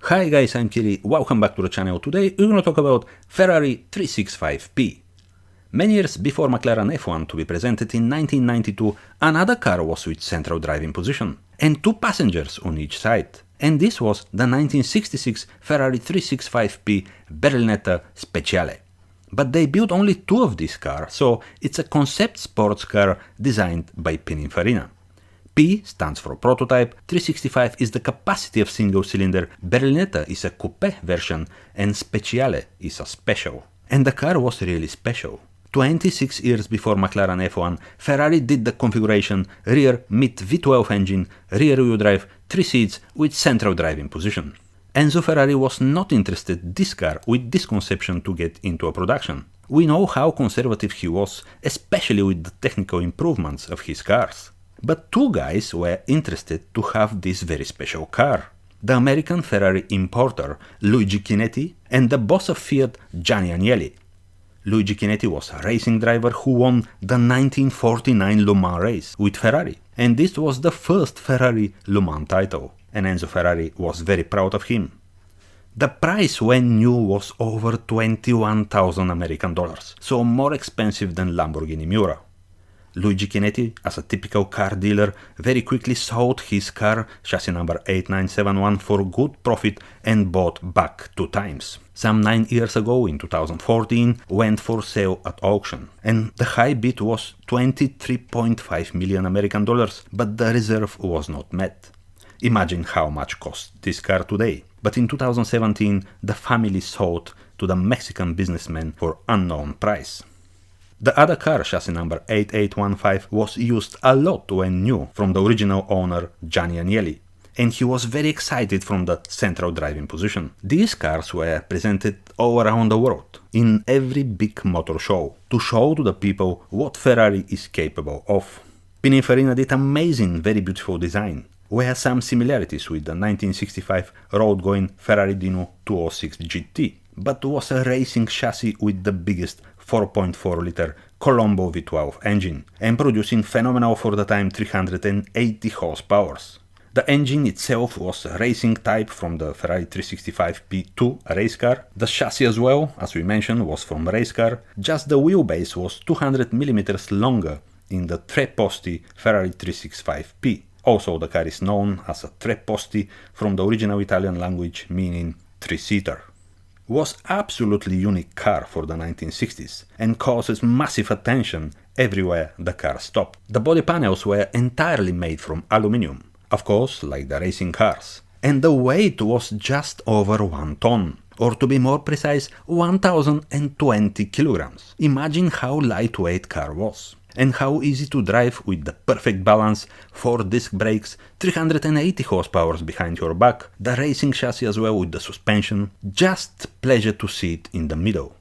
Hi guys, I'm Kiri, welcome back to the channel. Today we're going to talk about Ferrari 365P. Many years before McLaren F1 to be presented in 1992, another car was with central driving position and two passengers on each side. And this was the 1966 Ferrari 365P Berlinetta Speciale. But they built only two of these cars, so it's a concept sports car designed by Pininfarina. P stands for prototype, 365 is the capacity of single-cylinder, Berlinetta is a coupe version, and Speciale is a special. And the car was really special. 26 years before McLaren F1, Ferrari did the configuration rear mid V12 engine, rear-wheel drive, 3 seats with central driving position. Enzo Ferrari was not interested in this car with this conception to get into a production. We know how conservative he was, especially with the technical improvements of his cars. But two guys were interested to have this very special car. The American Ferrari importer Luigi Chinetti and the boss of Fiat Gianni Agnelli. Luigi Chinetti was a racing driver who won the 1949 Le Mans race with Ferrari, and this was the first Ferrari Le Mans title, and Enzo Ferrari was very proud of him. The price when new was over 21,000 American dollars, so more expensive than Lamborghini Miura. Luigi Chinetti, as a typical car dealer, very quickly sold his car, chassis number 8971, for good profit and bought back 2 times. Some 9 years ago, in 2014, went for sale at auction, and the high bid was 23.5 million American dollars, but the reserve was not met. Imagine how much costs this car today. But in 2017, the family sold to the Mexican businessman for unknown price. The other car, chassis number 8815, was used a lot when new from the original owner Gianni Agnelli, and he was very excited from the central driving position. These cars were presented all around the world, in every big motor show, to show to the people what Ferrari is capable of. Pininfarina did amazing, very beautiful design. We have some similarities with the 1965 road-going Ferrari Dino 206 GT, but was a racing chassis with the biggest 4.4-liter Colombo V12 engine, and producing phenomenal for the time 380 horsepower. The engine itself was a racing type from the Ferrari 365P2, a race car. The chassis as well, as we mentioned, was from a race car, just the wheelbase was 200 mm longer in the Tre Posti Ferrari 365P. Also, the car is known as a Tre Posti from the original Italian language meaning 3-seater. Was absolutely unique car for the 1960s and causes massive attention everywhere the car stopped. The body panels were entirely made from aluminium, of course like the racing cars, and the weight was just over 1 ton, or to be more precise 1020 kilograms. Imagine how lightweight car was. And how easy to drive with the perfect balance, 4 disc brakes, 380 horsepower behind your back, the racing chassis as well with the suspension, just pleasure to sit in the middle.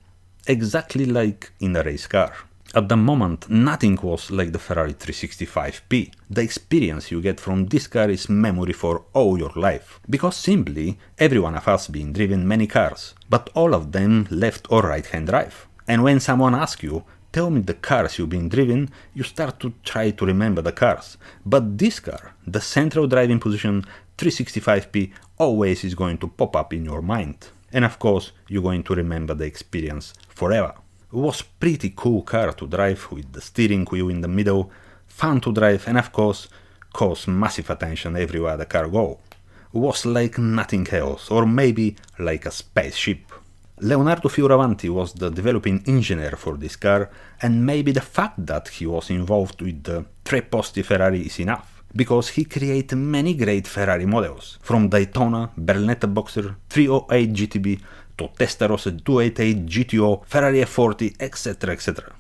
Exactly like in a race car. At the moment, nothing was like the Ferrari 365P. The experience you get from this car is memory for all your life. Because simply, every one of us been driven many cars, but all of them left or right hand drive. And when someone asks you, tell me the cars you've been driven, you start to try to remember the cars. But this car, the central driving position 365P, always is going to pop up in your mind. And of course, you're going to remember the experience forever. It was pretty cool car to drive with the steering wheel in the middle, fun to drive, and of course, caused massive attention everywhere the car go. It was like nothing else, or maybe like a spaceship. Leonardo Fioravanti was the developing engineer for this car, and maybe the fact that he was involved with the Tre Posti Ferrari is enough, because he created many great Ferrari models, from Daytona, Berlinetta Boxer, 308 GTB, to Testarossa 288 GTO, Ferrari F40, etc. etc.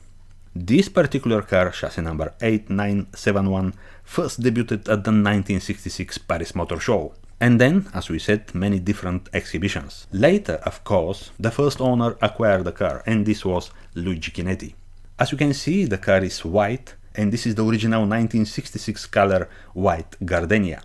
This particular car, chassis number 8971, first debuted at the 1966 Paris Motor Show. And then, as we said, many different exhibitions. Later, of course, the first owner acquired the car, and this was Luigi Chinetti. As you can see, the car is white, and this is the original 1966 color white gardenia.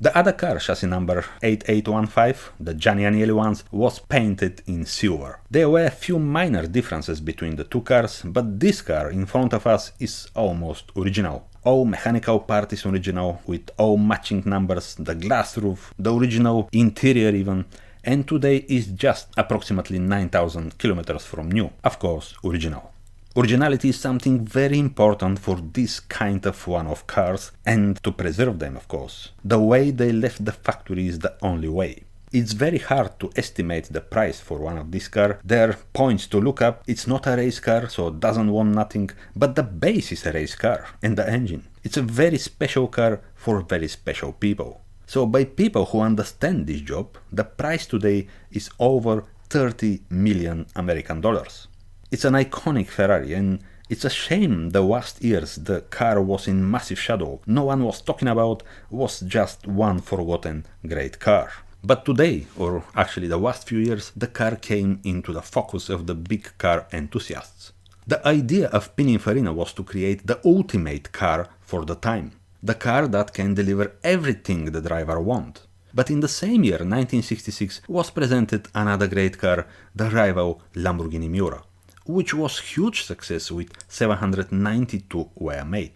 The other car, chassis number 8815, the Gianni Agnelli ones, was painted in silver. There were a few minor differences between the two cars, but this car in front of us is almost original. all mechanical part is original, with all matching numbers, the glass roof, the original interior even, and today is just approximately 9,000 kilometers from new, of course original. Originality is something very important for this kind of one-off cars, and to preserve them, of course. The way they left the factory is the only way. It's very hard to estimate the price for one of these cars. There are points to look up. It's not a race car, so it doesn't want nothing, but the base is a race car, and the engine. It's a very special car for very special people. So by people who understand this job, the price today is over 30 million American dollars. It's an iconic Ferrari, and it's a shame the last years the car was in massive shadow. No one was talking about, was just one forgotten great car. But today, or actually the last few years, the car came into the focus of the big car enthusiasts. The idea of Pininfarina was to create the ultimate car for the time. The car that can deliver everything the driver wants. But in the same year, 1966, was presented another great car, the rival Lamborghini Miura, which was huge success with 792 were made.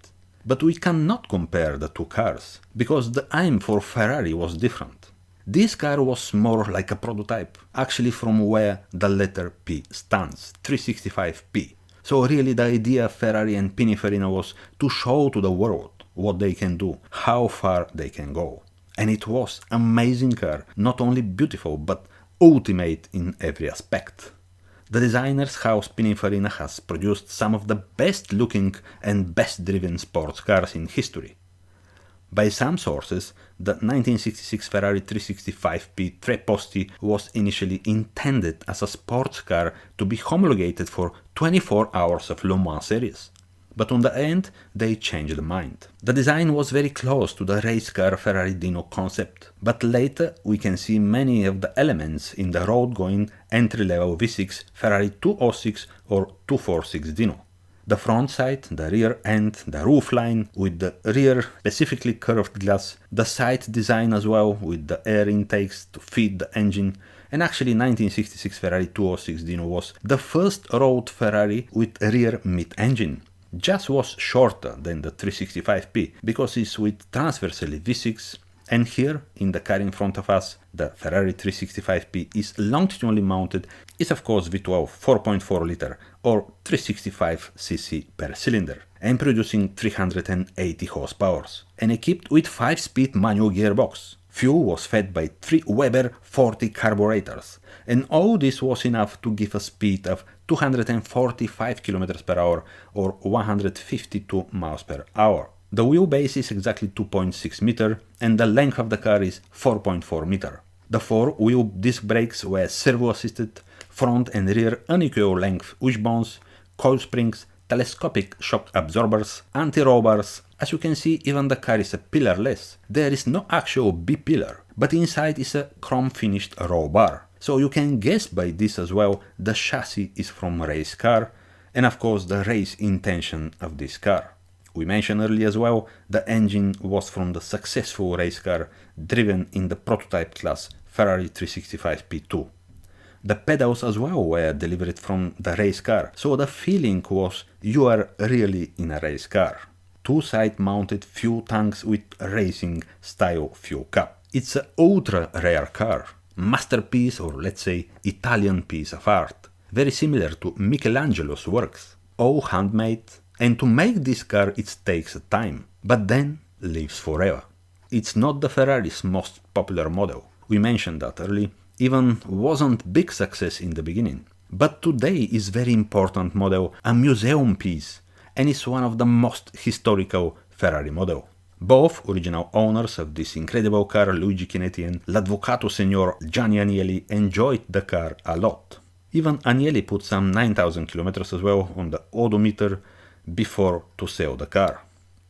But we cannot compare the two cars, because the aim for Ferrari was different. This car was more like a prototype, actually from where the letter P stands, 365P. So really the idea of Ferrari and Pininfarina was to show to the world what they can do, how far they can go. And it was an amazing car, not only beautiful, but ultimate in every aspect. The designer's house Pininfarina has produced some of the best looking and best driven sports cars in history. By some sources, the 1966 Ferrari 365P Tre Posti was initially intended as a sports car to be homologated for 24 hours of Le Mans series. But on the end, they changed the mind. The design was very close to the race car Ferrari Dino concept, but later we can see many of the elements in the road-going entry-level V6 Ferrari 206 or 246 Dino. The front sight, the rear end, the roofline with the rear specifically curved glass, the side design as well with the air intakes to feed the engine, and actually 1966 Ferrari 206 Dino was the first road Ferrari with rear mid-engine. Just was shorter than the 365P because it's with transversely V6, and here in the car in front of us, the Ferrari 365P is longitudinally mounted, is of course V12 4.4 liter or 365cc per cylinder, and producing 380 horsepower, and equipped with 5-speed manual gearbox. Fuel was fed by 3 Weber 40 carburetors, and all this was enough to give a speed of 245 km per hour or 152 miles per hour. The wheelbase is exactly 2.6 meter and the length of the car is 4.4 meter. The 4-wheel disc brakes were servo-assisted, front and rear unequal length wishbones, coil springs, telescopic shock absorbers, anti-roll bars. As you can see, even the car is a pillarless. There is no actual B-pillar, but inside is a chrome-finished roll bar. So you can guess by this as well, the chassis is from a race car, and of course the race intention of this car. We mentioned earlier as well, the engine was from the successful race car driven in the prototype class Ferrari 365P2. The pedals as well were delivered from the race car, so the feeling was you are really in a race car. 2 side-mounted fuel tanks with racing style fuel cap. It's an ultra rare car, masterpiece or let's say Italian piece of art, very similar to Michelangelo's works, all handmade, and to make this car it takes time, but then lives forever. It's not the Ferrari's most popular model, we mentioned that earlier, even wasn't big success in the beginning, but today is very important model, a museum piece, and is one of the most historical Ferrari model. Both original owners of this incredible car, Luigi Chinetti and l'Avvocato Signor Gianni Agnelli, enjoyed the car a lot. Even Agnelli put some 9,000 kilometers as well on the odometer before to sell the car.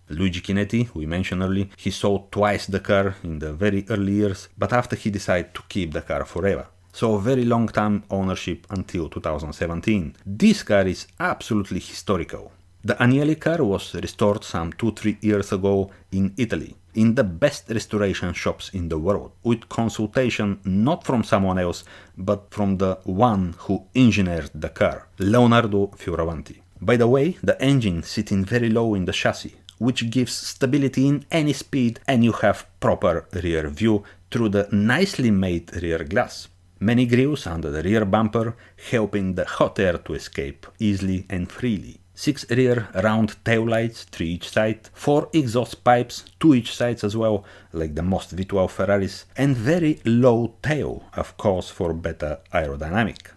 Luigi Chinetti, we mentioned earlier, he sold twice the car in the very early years, but after he decided to keep the car forever. So a very long time ownership until 2017. This car is absolutely historical. The Agnelli car was restored some 2-3 years ago in Italy, in the best restoration shops in the world, with consultation not from someone else, but from the one who engineered the car, Leonardo Fioravanti. By the way, the engine sitting very low in the chassis, which gives stability in any speed, and you have proper rear view through the nicely made rear glass. Many grooves under the rear bumper, helping the hot air to escape easily and freely. 6 rear round taillights, 3 each side, 4 exhaust pipes, 2 each sides as well, like the most V12 Ferraris, and very low tail, of course for better aerodynamic.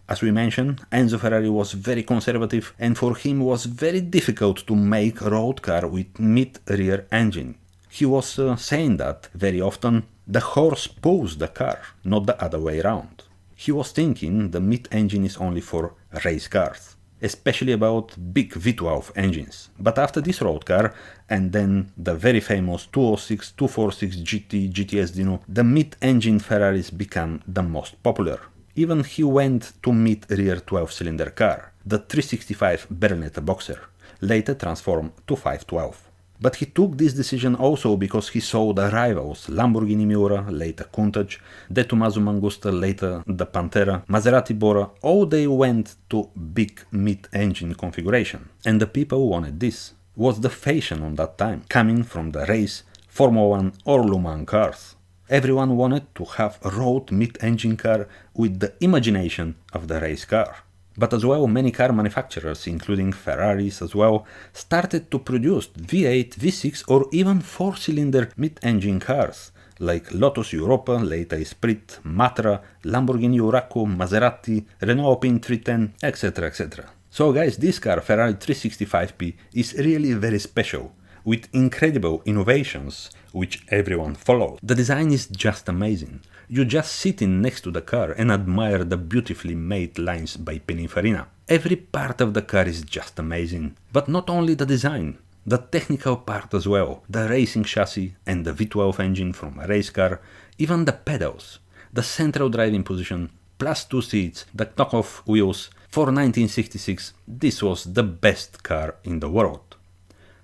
As we mentioned, Enzo Ferrari was very conservative, and for him was very difficult to make a road car with mid-rear engine. He was saying that very often the horse pulls the car, not the other way around. He was thinking the mid-engine is only for race cars, especially about big V12 engines. But after this road car, and then the very famous 206, 246 GT, GTS Dino, the mid-engine Ferraris became the most popular. Even he went to mid-rear 12-cylinder car, the 365 Berlinetta Boxer, later transformed to 512. But he took this decision also because he saw the rivals Lamborghini Miura, later Countach, De Tomaso Mangusta, later the Pantera, Maserati Bora, all they went to big mid-engine configuration. And the people wanted this. Was the fashion on that time, coming from the race, Formula 1 or Le Mans cars. Everyone wanted to have a road mid-engine car with the imagination of the race car. But as well, many car manufacturers, including Ferraris as well, started to produce V8, V6 or even 4-cylinder mid-engine cars, like Lotus Europa, later Esprit, Matra, Lamborghini Huracan, Maserati, Renault Alpine 310, etc. etc. So guys, this car, Ferrari 365P, is really very special, with incredible innovations, which everyone follows. The design is just amazing. You just sit in next to the car and admire the beautifully made lines by Pininfarina. Every part of the car is just amazing. But not only the design, the technical part as well. The racing chassis and the V12 engine from a race car, even the pedals, the central driving position, plus 2 seats, the knockoff wheels. For 1966, this was the best car in the world.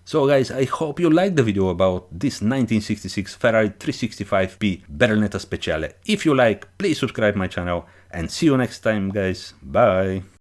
So guys, I hope you liked the video about this 1966 Ferrari 365P Berlinetta Speciale. If you like, please subscribe my channel and see you next time guys. Bye!